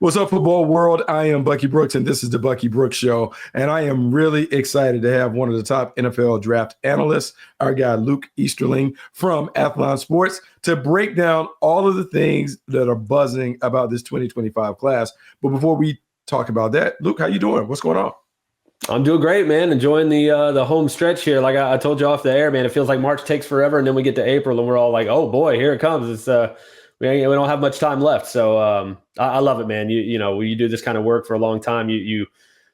What's up, football world? I am Bucky Brooks, and this is the Bucky Brooks Show. And I am really excited to have one of the top NFL draft analysts, our guy Luke Easterling from Athlon Sports, to break down all of the things that are buzzing about this 2025 class. But before we talk about that, Luke, how you doing? What's going on? I'm doing great, man. Enjoying the home stretch here. Like I told you off the air, man, it feels like March takes forever, and then we get to April, and we're all like, "Oh boy, here it comes!" It's we don't have much time left, so I love it, man. You do this kind of work for a long time.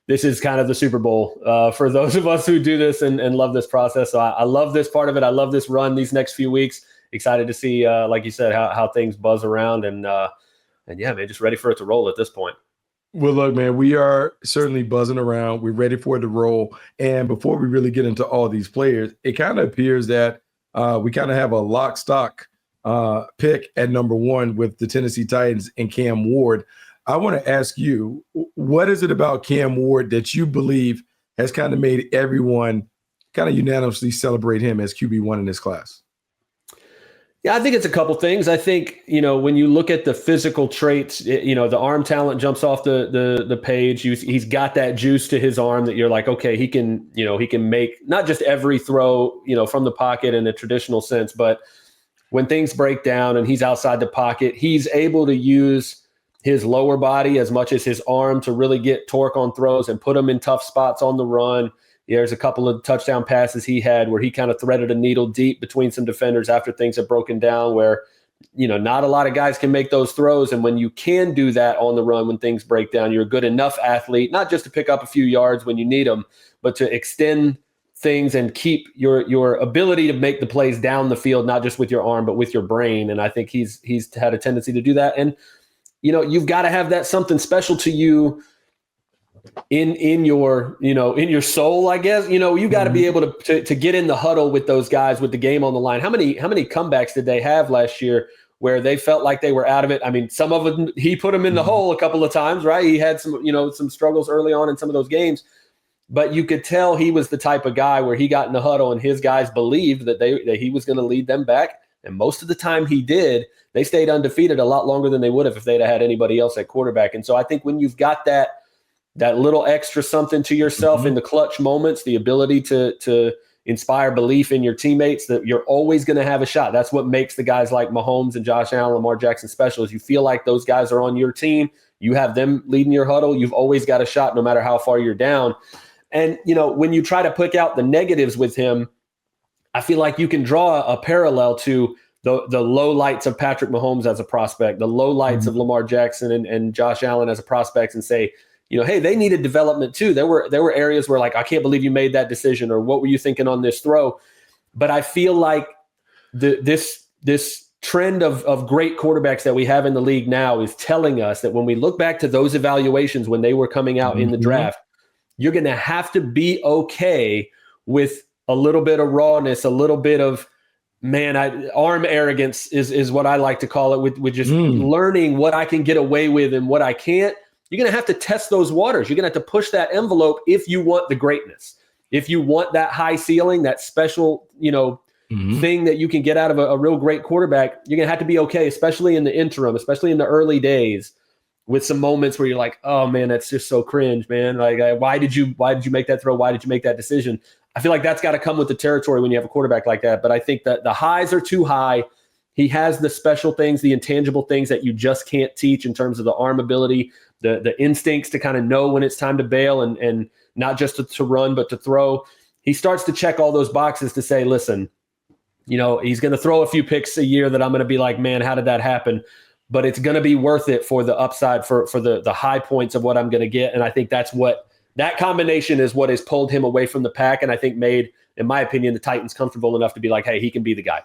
This is kind of the Super Bowl for those of us who do this and love this process. So I love this part of it. I love this run these next few weeks. Excited to see, like you said, how things buzz around, and yeah, man, just ready for it to roll at this point. Well, look, man, we are certainly buzzing around. We're ready for it to roll. And before we really get into all these players, it kind of appears that we kind of have a lock stock pick at number one with the Tennessee Titans and Cam Ward. I want to ask you, what is it about Cam Ward that you believe has kind of made everyone kind of unanimously celebrate him as QB1 in this class? Yeah, I think it's a couple things. I think, when you look at the physical traits, the arm talent jumps off the page. He's got that juice to his arm that you're like, okay, he can make not just every throw, from the pocket in a traditional sense, but when things break down and he's outside the pocket, he's able to use his lower body as much as his arm to really get torque on throws and put him in tough spots on the run. There's a couple of touchdown passes he had where he kind of threaded a needle deep between some defenders after things have broken down, where, not a lot of guys can make those throws. And when you can do that on the run, when things break down, you're a good enough athlete, not just to pick up a few yards when you need them, but to extend things and keep your ability to make the plays down the field, not just with your arm, but with your brain. And I think he's had a tendency to do that. And, you've got to have that something special to you in your soul, I guess. You got to be able to get in the huddle with those guys with the game on the line. How many comebacks did they have last year where they felt like they were out of it? I mean, some of them, he put them in the hole a couple of times, right? He had some struggles early on in some of those games, but you could tell he was the type of guy where he got in the huddle and his guys believed that he was going to lead them back. And most of the time he did. They stayed undefeated a lot longer than they would have if they'd had anybody else at quarterback. And so I think when you've got that little extra something to yourself in the clutch moments, the ability to inspire belief in your teammates, that you're always going to have a shot. That's what makes the guys like Mahomes and Josh Allen, Lamar Jackson special, is you feel like those guys are on your team. You have them leading your huddle. You've always got a shot no matter how far you're down. And, when you try to pick out the negatives with him, I feel like you can draw a parallel to the low lights of Patrick Mahomes as a prospect, the low lights of Lamar Jackson and Josh Allen as a prospect, and say, hey, they needed development too. There were areas where, like, I can't believe you made that decision, or what were you thinking on this throw? But I feel like this trend of great quarterbacks that we have in the league now is telling us that when we look back to those evaluations when they were coming out in the draft, you're going to have to be okay with a little bit of rawness, a little bit of, arm arrogance is what I like to call it, with just learning what I can get away with and what I can't. You're going to have to test those waters. You're going to have to push that envelope if you want the greatness. If you want that high ceiling, that special, thing that you can get out of a real great quarterback, you're going to have to be okay, especially in the interim, especially in the early days, with some moments where you're like, oh man, that's just so cringe, man. Like, why did you make that throw? Why did you make that decision? I feel like that's got to come with the territory when you have a quarterback like that. But I think that the highs are too high. He has the special things, the intangible things that you just can't teach in terms of the arm ability, the instincts to kind of know when it's time to bail and not just to run, but to throw. He starts to check all those boxes to say, listen, he's going to throw a few picks a year that I'm going to be like, man, how did that happen? But it's going to be worth it for the upside, for the high points of what I'm going to get. And I think that combination is what has pulled him away from the pack, and I think made, in my opinion, the Titans comfortable enough to be like, hey, he can be the guy.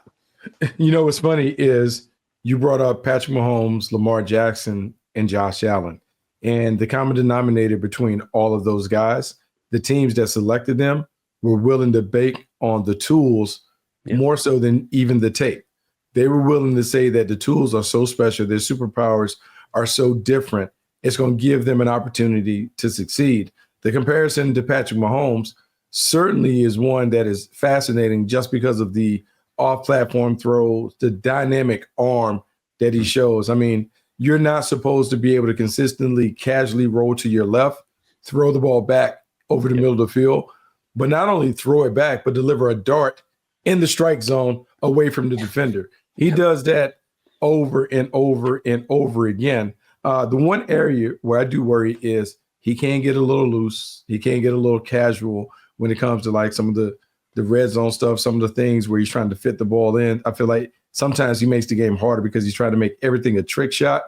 What's funny is you brought up Patrick Mahomes, Lamar Jackson, and Josh Allen. And the common denominator between all of those guys, the teams that selected them were willing to bake on the tools more so than even the tape. They were willing to say that the tools are so special, their superpowers are so different, it's going to give them an opportunity to succeed. The comparison to Patrick Mahomes certainly is one that is fascinating just because of the off-platform throws, the dynamic arm that he shows. I mean, you're not supposed to be able to consistently, casually roll to your left, throw the ball back over the middle of the field, but not only throw it back, but deliver a dart in the strike zone away from the defender. He does that over and over and over again. The one area where I do worry is he can get a little loose. He can get a little casual when it comes to like some of the red zone stuff, some of the things where he's trying to fit the ball in. I feel like sometimes he makes the game harder because he's trying to make everything a trick shot.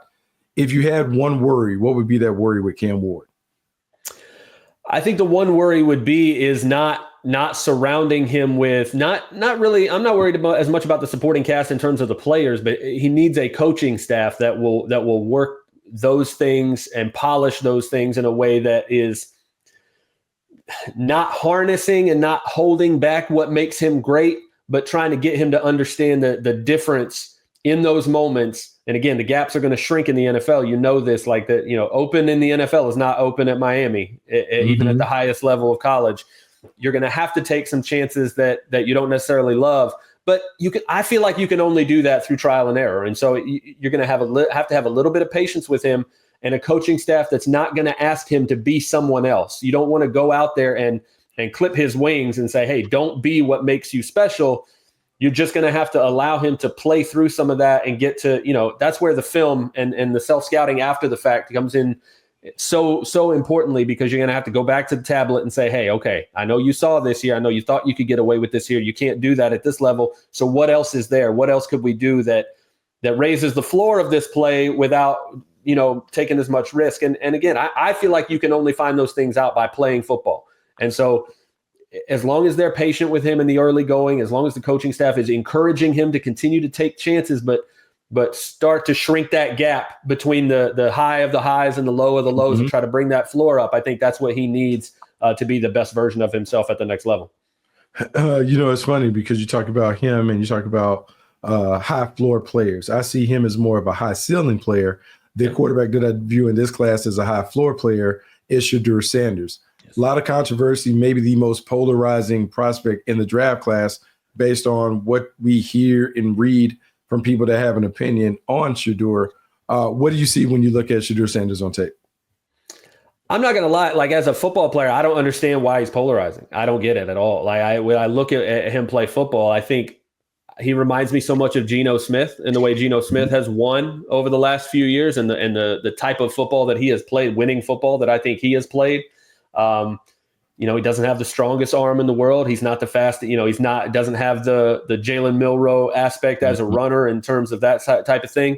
If you had one worry, what would be that worry with Cam Ward? I think the one worry would be is not surrounding him with not really. I'm not worried about as much about the supporting cast in terms of the players, but he needs a coaching staff that will work those things and polish those things in a way that is not harnessing and not holding back what makes him great, but trying to get him to understand the difference in those moments. And again, the gaps are going to shrink in the NFL. You know this, like that, open in the NFL is not open at Miami, even at the highest level of college. You're going to have to take some chances that you don't necessarily love, but I feel like you can only do that through trial and error. And so you're going to have to have a little bit of patience with him and a coaching staff that's not going to ask him to be someone else. You don't want to go out there and clip his wings and say, hey, don't be what makes you special. You're just going to have to allow him to play through some of that and get to, that's where the film and the self-scouting after the fact comes in so importantly, because you're going to have to go back to the tablet and say, hey, okay, I know you saw this here. I know you thought you could get away with this here. You can't do that at this level. So what else is there? What else could we do that raises the floor of this play without, taking as much risk? And again, I feel like you can only find those things out by playing football. And so as long as they're patient with him in the early going, as long as the coaching staff is encouraging him to continue to take chances, but start to shrink that gap between the high of the highs and the low of the lows and try to bring that floor up, I think that's what he needs to be the best version of himself at the next level. It's funny because you talk about him and you talk about high floor players. I see him as more of a high ceiling player. The quarterback that I view in this class as a high floor player is Shedeur Sanders. Yes. A lot of controversy, maybe the most polarizing prospect in the draft class based on what we hear and read from people that have an opinion on Shedeur. What do you see when you look at Shedeur Sanders on tape? I'm not going to lie. Like, as a football player, I don't understand why he's polarizing. I don't get it at all. Like, when I look at him play football, I think he reminds me so much of Geno Smith and the way Geno Smith has won over the last few years and the type of football that he has played, winning football that I think he has played. He doesn't have the strongest arm in the world. He's not the fastest. Doesn't have the Jalen Milroe aspect as a runner in terms of that type of thing.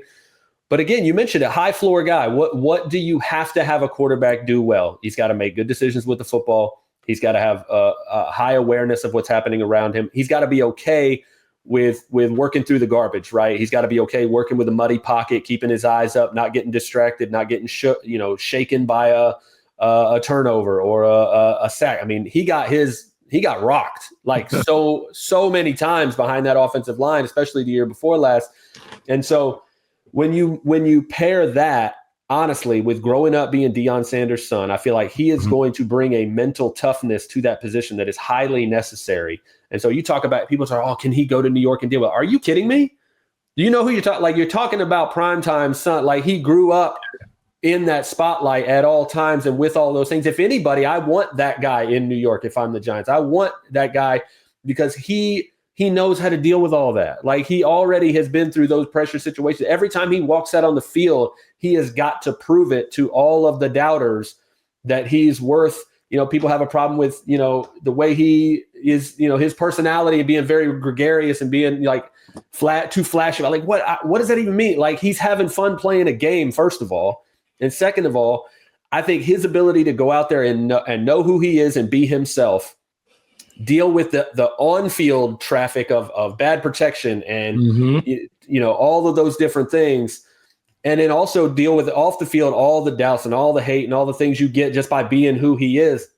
But again, you mentioned a high floor guy. What do you have to have a quarterback do well? He's got to make good decisions with the football. He's got to have a high awareness of what's happening around him. He's got to be okay with working through the garbage, right? He's got to be okay working with a muddy pocket, keeping his eyes up, not getting distracted, not getting shaken by a turnover or a sack. I mean, he got rocked like so many times behind that offensive line, especially the year before last. And so when you pair that, honestly, with growing up being Deion Sanders' son, I feel like he is going to bring a mental toughness to that position that is highly necessary. And so you talk about people say, oh, can he go to New York and deal with it? Are you kidding me? Do you know who you're talking? Like, you're talking about primetime son. Like, he grew up in that spotlight at all times and with all those things. If anybody, I want that guy in New York. If I'm the Giants, I want that guy because he knows how to deal with all that. Like, he already has been through those pressure situations. Every time he walks out on the field, he has got to prove it to all of the doubters that he's worth. People have a problem with, the way he is, his personality and being very gregarious and being like too flashy. Like, what does that even mean? Like, he's having fun playing a game, first of all. And second of all, I think his ability to go out there and know who he is and be himself, deal with the on-field traffic of bad protection and, all of those different things. And then also deal with off the field, all the doubts and all the hate and all the things you get just by being who he is.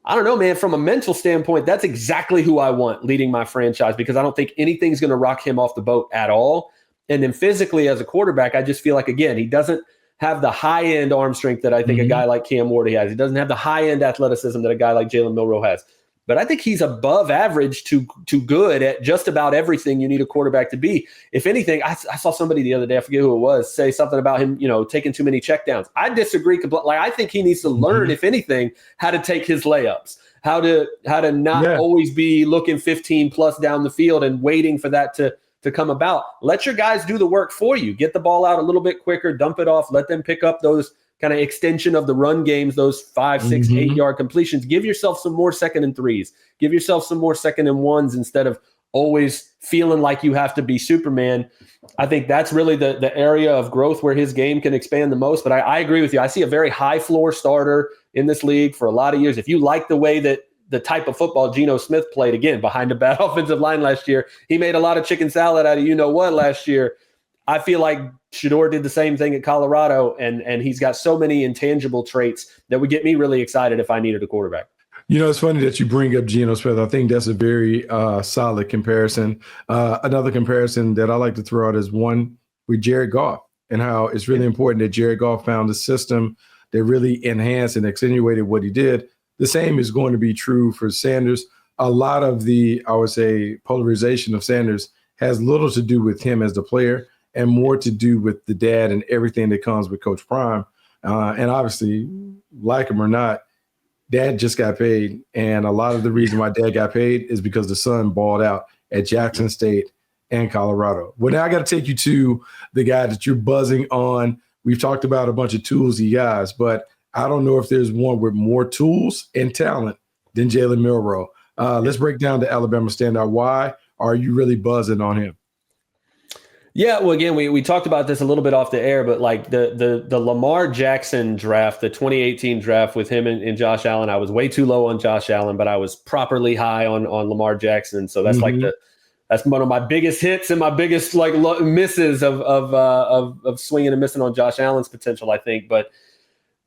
I don't know, man, from a mental standpoint, that's exactly who I want leading my franchise because I don't think anything's going to rock him off the boat at all. And then physically as a quarterback, I just feel like, again, he doesn't have the high-end arm strength that I think a guy like Cam Ward has. He doesn't have the high-end athleticism that a guy like Jalen Milroe has. but I think he's above average to good at just about everything you need a quarterback to be. If anything, I saw somebody the other day, I forget who it was, say something about him, taking too many checkdowns. I disagree completely. Like, I think he needs to learn, if anything, how to take his layups, how to not always be looking 15 plus down the field and waiting for that to come about. Let your guys do the work for you. Get the ball out a little bit quicker, dump it off, let them pick up those kind of extension of the run games, those 5, 6, 8-yard completions. Give yourself some more 2nd and 3s. Give yourself some more 2nd and 1s instead of always feeling like you have to be Superman. I think that's really the area of growth where his game can expand the most. But I agree with you. I see a very high floor starter in this league for a lot of years. If you like the way that the type of football Geno Smith played, again, behind a bad offensive line last year, he made a lot of chicken salad out of you-know-what last year. I feel like Shedeur did the same thing at Colorado, and he's got so many intangible traits that would get me really excited if I needed a quarterback. It's funny that you bring up Geno Smith. I think that's a very solid comparison. Another comparison that I like to throw out is one with Jared Goff, and how it's really important that Jared Goff found a system that really enhanced and accentuated what he did. The same is going to be true for Sanders. A lot of the, I would say, polarization of Sanders has little to do with him as the player and more to do with the dad and everything that comes with Coach Prime. And obviously, like him or not, Dad just got paid. And a lot of the reason why Dad got paid is because the son balled out at Jackson State and Colorado. Well, now I got to take you to the guy that you're buzzing on. We've talked about a bunch of toolsy guys, but I don't know if there's one with more tools and talent than Jalen Milroe. Let's break down the Alabama standout. Why are you really buzzing on him? Yeah, well, again, we talked about this a little bit off the air, but like the Lamar Jackson draft, the 2018 draft with him and Josh Allen, I was way too low on Josh Allen, but I was properly high on Lamar Jackson. So that's that's one of my biggest hits and my biggest misses of swinging and missing on Josh Allen's potential, I think. But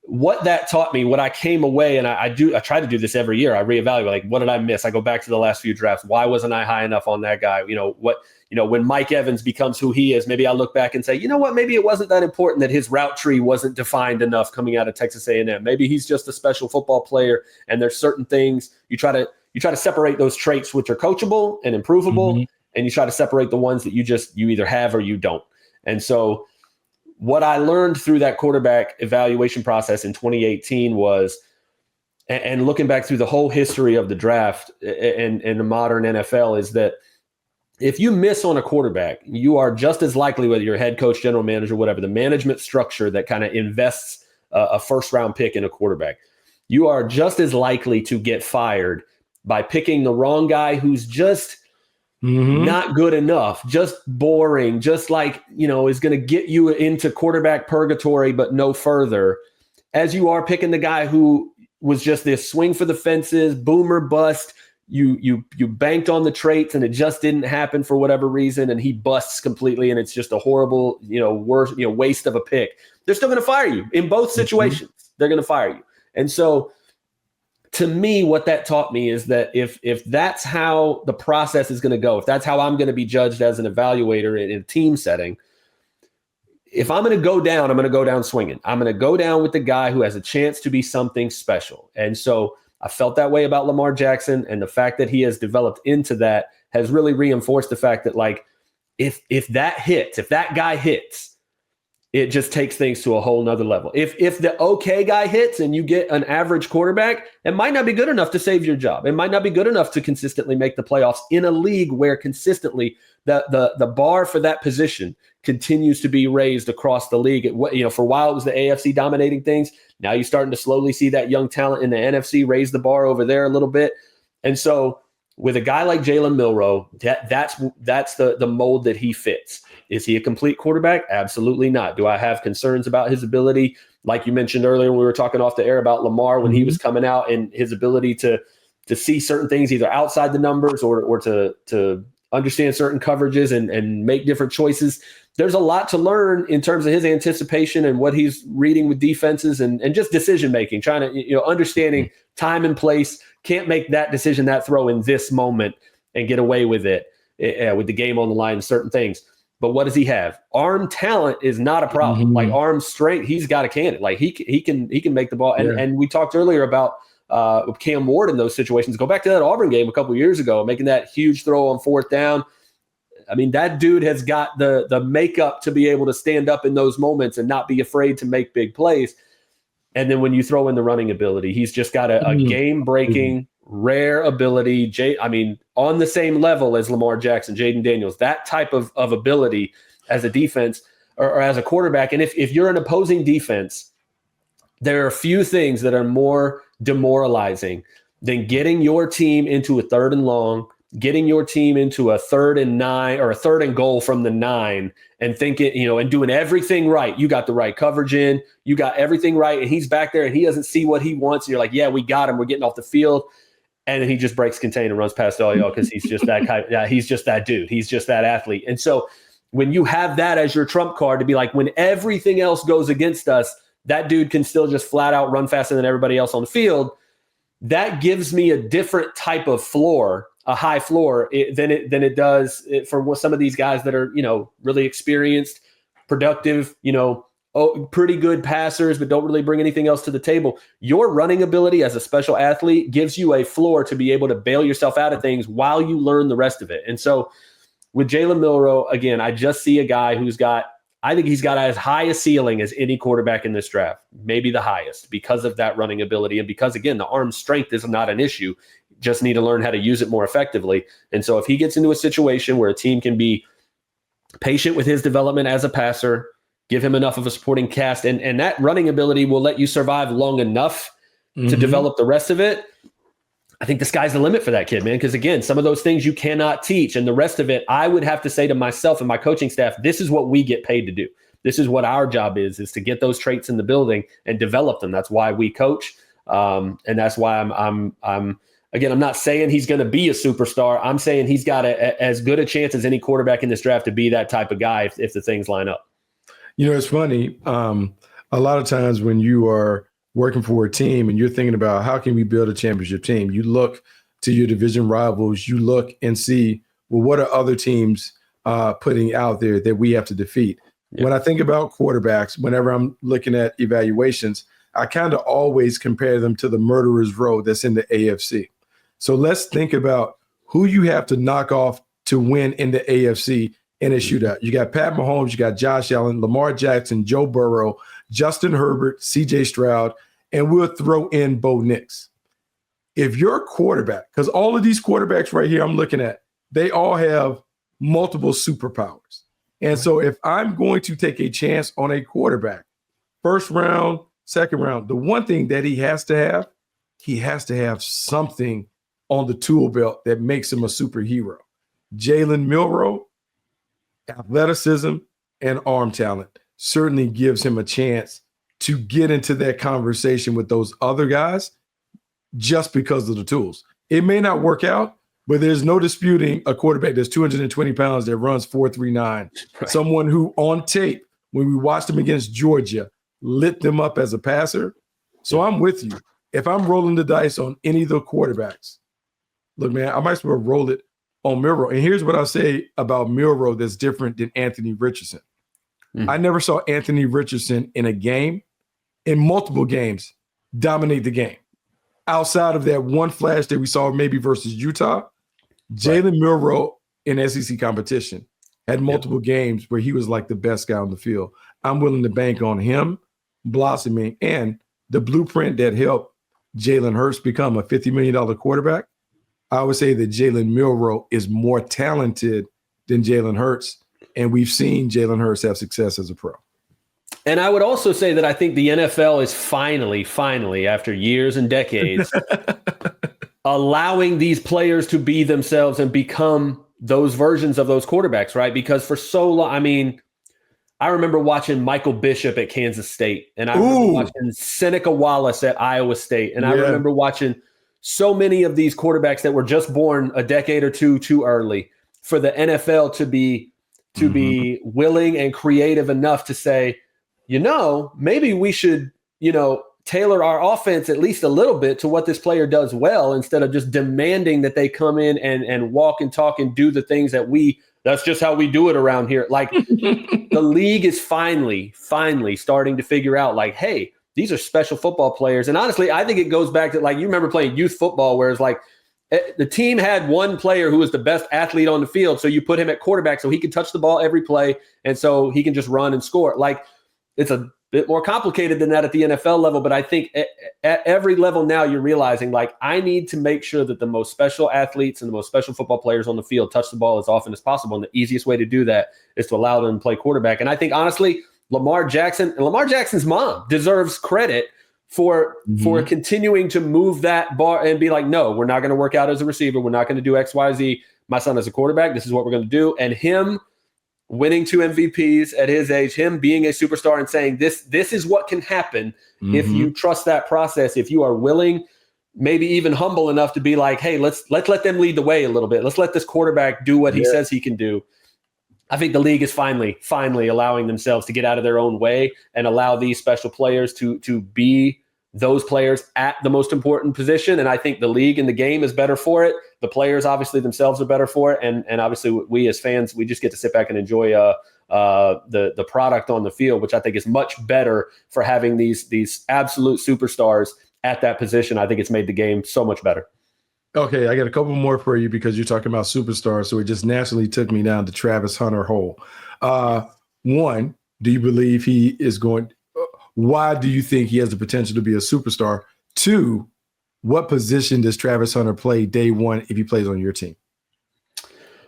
what that taught me, what I came away, and I try to do this every year. I reevaluate, like, what did I miss? I go back to the last few drafts. Why wasn't I high enough on that guy? When Mike Evans becomes who he is, maybe I look back and say, you know what, maybe it wasn't that important that his route tree wasn't defined enough coming out of Texas A&M. Maybe he's just a special football player, and there's certain things you try to separate those traits which are coachable and improvable, and you try to separate the ones that you either have or you don't. And so what I learned through that quarterback evaluation process in 2018 was, and looking back through the whole history of the draft and the modern NFL, is that if you miss on a quarterback, you are just as likely, whether you're a head coach, general manager, whatever, the management structure that kind of invests a first-round pick in a quarterback, you are just as likely to get fired by picking the wrong guy who's just not good enough, just boring, just is going to get you into quarterback purgatory, but no further, as you are picking the guy who was just this swing for the fences, boomer bust. You banked on the traits and it just didn't happen for whatever reason, and he busts completely, and it's just a horrible, waste of a pick. They're still going to fire you in both situations. They're going to fire you. And so to me, what that taught me is that if that's how the process is going to go, if that's how I'm going to be judged as an evaluator in a team setting, if I'm going to go down, I'm going to go down swinging. I'm going to go down with the guy who has a chance to be something special. And so I felt that way about Lamar Jackson, and the fact that he has developed into that has really reinforced the fact that, if that guy hits, it just takes things to a whole nother level. If the okay guy hits and you get an average quarterback, it might not be good enough to save your job. It might not be good enough to consistently make the playoffs in a league where consistently the bar for that position continues to be raised across the league. For a while it was the AFC dominating things. Now you're starting to slowly see that young talent in the NFC raise the bar over there a little bit. And so with a guy like Jalen Milroe, that's the mold that he fits. Is he a complete quarterback? Absolutely not. Do I have concerns about his ability? Like you mentioned earlier when we were talking off the air about Lamar, when he was coming out, and his ability to see certain things either outside the numbers or to understand certain coverages and make different choices. There's a lot to learn in terms of his anticipation and what he's reading with defenses and just decision making, trying to, understanding time and place. Can't make that decision, that throw in this moment and get away with it with the game on the line and certain things. But what does he have? Arm talent is not a problem. Like arm strength, he's got a cannon. Like he can make the ball. And we talked earlier about Cam Ward in those situations. Go back to that Auburn game a couple of years ago, making that huge throw on 4th down. I mean, that dude has got the makeup to be able to stand up in those moments and not be afraid to make big plays. And then when you throw in the running ability, he's just got a game-breaking, rare ability. On the same level as Lamar Jackson, Jaden Daniels, that type of ability as a defense or as a quarterback. And if you're an opposing defense, there are a few things that are more demoralizing than getting your team into a 3rd and long, getting your team into a 3rd and 9 or a 3rd and goal from the 9 and thinking, and doing everything right. You got the right coverage in, you got everything right. And he's back there and he doesn't see what he wants. And you're like, yeah, we got him. We're getting off the field. And then he just breaks contain and runs past all y'all because he's just that guy. Yeah, he's just that dude. He's just that athlete. And so when you have that as your trump card to be like, when everything else goes against us, that dude can still just flat out run faster than everybody else on the field. That gives me a different type of floor, a high floor than it does for some of these guys that are, really experienced, productive, pretty good passers, but don't really bring anything else to the table. Your running ability as a special athlete gives you a floor to be able to bail yourself out of things while you learn the rest of it. And so with Jalen Milroe, again, I just see a guy I think he's got as high a ceiling as any quarterback in this draft, maybe the highest, because of that running ability. And because, again, the arm strength is not an issue. Just need to learn how to use it more effectively. And so if he gets into a situation where a team can be patient with his development as a passer, give him enough of a supporting cast, and that running ability will let you survive long enough to develop the rest of it, I think the sky's the limit for that kid, man. Because, again, some of those things you cannot teach. And the rest of it, I would have to say to myself and my coaching staff, this is what we get paid to do. This is what our job is to get those traits in the building and develop them. That's why we coach. And that's why I'm not saying he's going to be a superstar. I'm saying he's got as good a chance as any quarterback in this draft to be that type of guy if the things line up. It's funny. A lot of times when you are working for a team and you're thinking about how can we build a championship team, you look to your division rivals, you look and see, well, what are other teams putting out there that we have to defeat? Yep. When I think about quarterbacks, whenever I'm looking at evaluations, I kind of always compare them to the murderer's row that's in the AFC. So let's think about who you have to knock off to win in the AFC in a shootout. You got Pat Mahomes, you got Josh Allen, Lamar Jackson, Joe Burrow, Justin Herbert, CJ Stroud, and we'll throw in Bo Nix. If you're a quarterback, because all of these quarterbacks right here I'm looking at, they all have multiple superpowers. And so if I'm going to take a chance on a quarterback, 1st round, 2nd round, the one thing that he has to have something on the tool belt that makes him a superhero. Jalen Milroe, athleticism and arm talent certainly gives him a chance to get into that conversation with those other guys just because of the tools. It may not work out, but there's no disputing a quarterback that's 220 pounds that runs 4.39. Right. Someone who on tape, when we watched him against Georgia, lit them up as a passer. So I'm with you. If I'm rolling the dice on any of the quarterbacks, look, man, I might as well roll it on Milroe. And here's what I'll say about Milroe that's different than Anthony Richardson. I never saw Anthony Richardson in multiple games, dominate the game. Outside of that one flash that we saw maybe versus Utah, Jalen Milroe in SEC competition had multiple games where he was like the best guy on the field. I'm willing to bank on him blossoming, and the blueprint that helped Jalen Hurts become a $50 million quarterback. I would say that Jalen Milroe is more talented than Jalen Hurts, and we've seen Jalen Hurts have success as a pro. And I would also say that I think the NFL is finally, after years and decades, allowing these players to be themselves and become those versions of those quarterbacks, right? Because for so long, I remember watching Michael Bishop at Kansas State, and I remember watching Seneca Wallace at Iowa State, and I remember watching so many of these quarterbacks that were just born a decade or two too early for the NFL to be willing and creative enough to say, maybe we should, tailor our offense at least a little bit to what this player does well, instead of just demanding that they come in and walk and talk and do the things that's just how we do it around here. Like the league is finally starting to figure out, like, hey, these are special football players. And honestly, I think it goes back to, like, you remember playing youth football where it's like the team had one player who was the best athlete on the field. So you put him at quarterback so he can touch the ball every play. And so he can just run and score. Like, it's a bit more complicated than that at the NFL level. But I think at every level now you're realizing, like, I need to make sure that the most special athletes and the most special football players on the field touch the ball as often as possible. And the easiest way to do that is to allow them to play quarterback. And I think, honestly, Lamar Jackson and Lamar Jackson's mom deserves credit for continuing to move that bar and be like, no, we're not going to work out as a receiver. We're not going to do X, Y, Z. My son is a quarterback. This is what we're going to do. And him winning 2 MVPs at his age, him being a superstar and saying this is what can happen if you trust that process, if you are willing, maybe even humble enough to be like, hey, let's let them lead the way a little bit. Let's let this quarterback do what he says he can do. I think the league is finally allowing themselves to get out of their own way and allow these special players to be those players at the most important position. And I think the league and the game is better for it. The players obviously themselves are better for it. And obviously we as fans, we just get to sit back and enjoy the product on the field, which I think is much better for having these absolute superstars at that position. I think it's made the game so much better. Okay, I got a couple more for you because you're talking about superstars, so it just naturally took me down the Travis Hunter hole. One, do you believe he is going – why do you think he has the potential to be a superstar? 2, what position does Travis Hunter play day one if he plays on your team?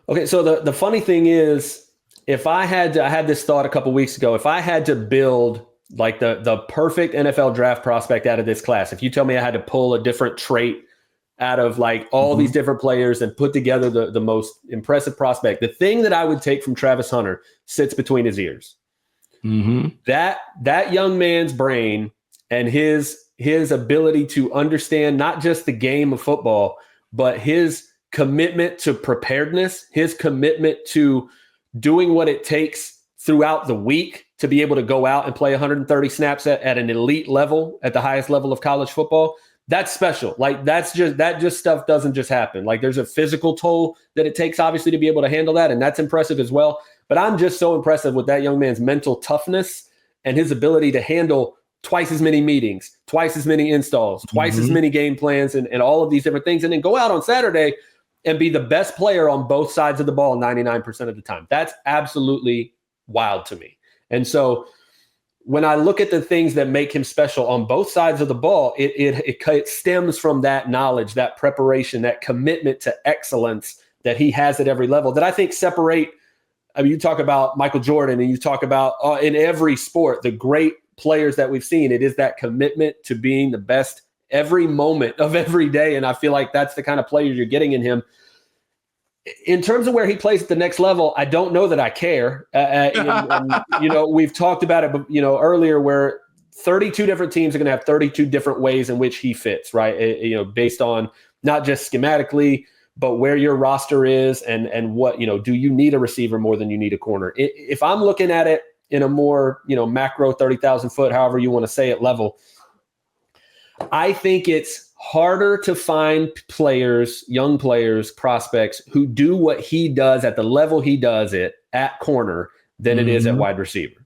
Okay, so the funny thing is, if I had this thought a couple weeks ago, if I had to build like the perfect NFL draft prospect out of this class, if you tell me I had to pull a different trait out of like all these different players and put together the most impressive prospect, the thing that I would take from Travis Hunter sits between his ears. That young man's brain and his ability to understand not just the game of football, but his commitment to preparedness, his commitment to doing what it takes throughout the week to be able to go out and play 130 snaps at an elite level, at the highest level of college football. That's special. Like that stuff doesn't just happen. Like there's a physical toll that it takes obviously to be able to handle that. And that's impressive as well. But I'm just so impressive with that young man's mental toughness and his ability to handle twice as many meetings, twice as many installs, twice as many game plans and all of these different things. And then go out on Saturday and be the best player on both sides of the ball 99% of the time. That's absolutely wild to me. And so when I look at the things that make him special on both sides of the ball, it stems from that knowledge, that preparation, that commitment to excellence that he has at every level that I think separate. I mean, you talk about Michael Jordan and you talk about in every sport, the great players that we've seen, it is that commitment to being the best every moment of every day. And I feel like that's the kind of player you're getting in him. In terms of where he plays at the next level, I don't know that I care. And, we've talked about it, earlier where 32 different teams are going to have 32 different ways in which he fits, right? Based on not just schematically, but where your roster is and what, do you need a receiver more than you need a corner? If I'm looking at it in a more, macro 30,000 foot, however you want to say it, level, I think it's harder to find players, young players, prospects who do what he does at the level he does it at corner than it is at wide receiver.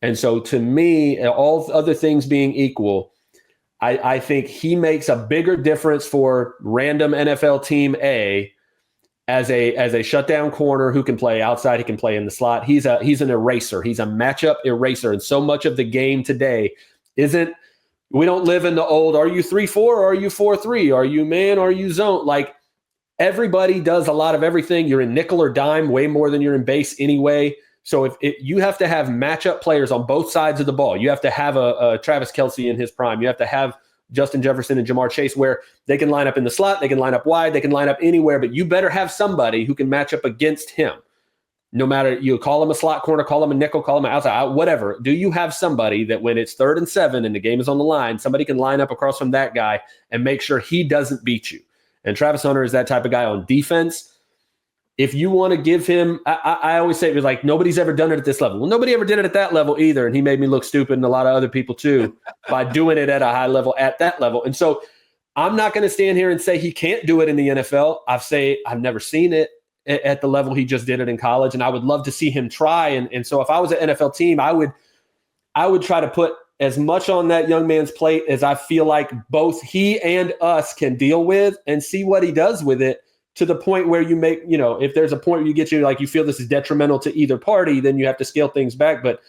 And so to me, all other things being equal, I think he makes a bigger difference for random NFL team A as a shutdown corner who can play outside, he can play in the slot. He's an eraser. He's a matchup eraser. And so much of the game today isn't, we don't live in the old, are you 3-4 or are you 4-3? Are you man or are you zone? Like everybody does a lot of everything. You're in nickel or dime way more than you're in base anyway. So if you have to have matchup players on both sides of the ball, you have to have a Travis Kelce in his prime. You have to have Justin Jefferson and Jamar Chase where they can line up in the slot, they can line up wide, they can line up anywhere, but you better have somebody who can match up against him. No matter, you call him a slot corner, call him a nickel, call him an outside, whatever. Do you have somebody that when it's 3rd and 7 and the game is on the line, somebody can line up across from that guy and make sure he doesn't beat you? And Travis Hunter is that type of guy on defense. If you want to give him, I always say it was like, nobody's ever done it at this level. Well, nobody ever did it at that level either. And he made me look stupid and a lot of other people too by doing it at a high level at that level. And so I'm not going to stand here and say he can't do it in the NFL. I've never seen it at the level he just did it in college. And I would love to see him try. And so if I was an NFL team, I would try to put as much on that young man's plate as I feel like both he and us can deal with, and see what he does with it, to the point where you make, if there's a point where you feel this is detrimental to either party, then you have to scale things back. But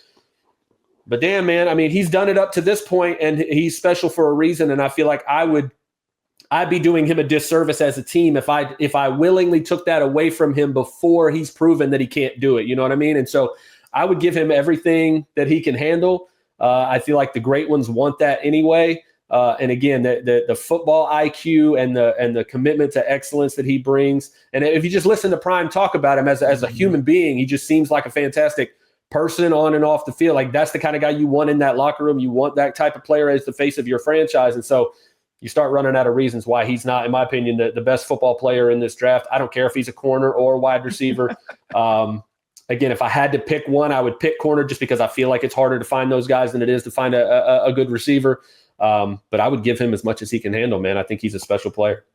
damn, man, I mean, he's done it up to this point, and he's special for a reason. And I feel like I'd be doing him a disservice as a team if I willingly took that away from him before he's proven that he can't do it. You know what I mean? And so I would give him everything that he can handle. I feel like the great ones want that anyway. And again, the football IQ and the commitment to excellence that he brings. And if you just listen to Prime talk about him as a human being, he just seems like a fantastic person on and off the field. Like, that's the kind of guy you want in that locker room. You want that type of player as the face of your franchise. And so you start running out of reasons why he's not, in my opinion, the best football player in this draft. I don't care if he's a corner or a wide receiver. Again, if I had to pick one, I would pick corner, just because I feel like it's harder to find those guys than it is to find a good receiver. But I would give him as much as he can handle, man. I think he's a special player.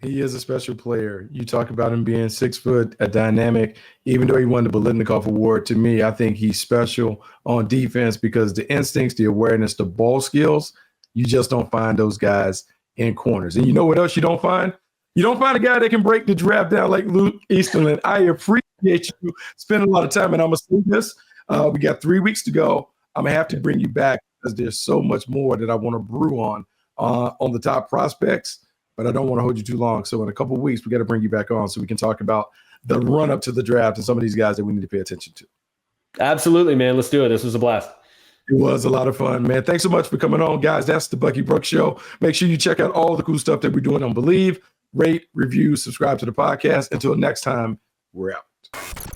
He is a special player. You talk about him being 6 foot, a dynamic. Even though he won the Biletnikoff Award, to me, I think he's special on defense, because the instincts, the awareness, the ball skills, you just don't find those guys in corners. And you know what else you don't find? You don't find a guy that can break the draft down like Luke Easterling. I appreciate you spending a lot of time, and I'm going to say this. We got 3 weeks to go. I'm going to have to bring you back, because there's so much more that I want to brew on the top prospects, but I don't want to hold you too long. So in a couple of weeks, we got to bring you back on so we can talk about the run up to the draft and some of these guys that we need to pay attention to. Absolutely, man. Let's do it. This was a blast. It was a lot of fun, man. Thanks so much for coming on, guys. That's the Bucky Brooks Show. Make sure you check out all the cool stuff that we're doing on Believe. Rate, review, subscribe to the podcast. Until next time, we're out.